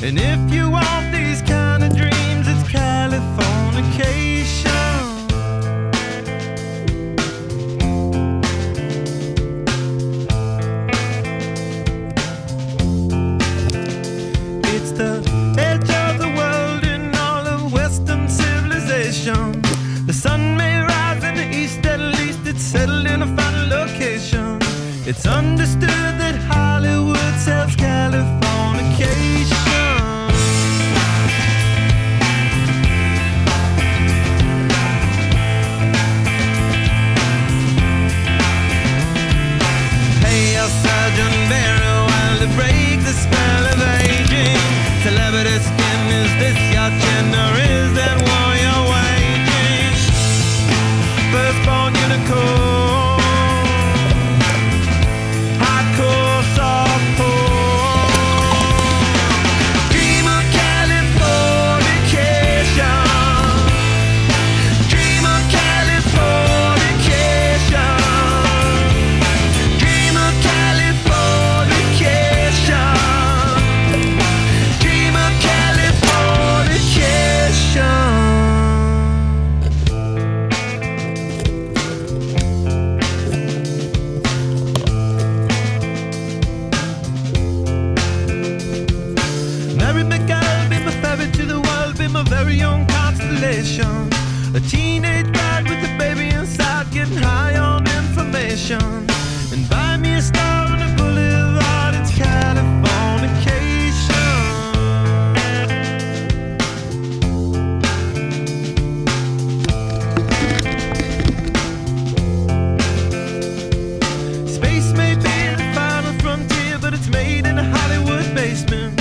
And if you want these kind of dreams, it's Californication. It's the edge of the world in all of Western civilization. The sun may rise in the east, at least it's settled in a final location. It's understood that Hollywood sells Californication. Sergeant Barry, while to break the spell of aging. Celebrity skin, is this your chin or is that war you're waging? Firstborn unicorn, hardcore softcore. Dream of Californication. Dream of Californication. A very own constellation, a teenage bride with a baby inside, getting high on information. And buy me a star on a boulevard, it's Californication. Space may be the final frontier, but it's made in a Hollywood basement.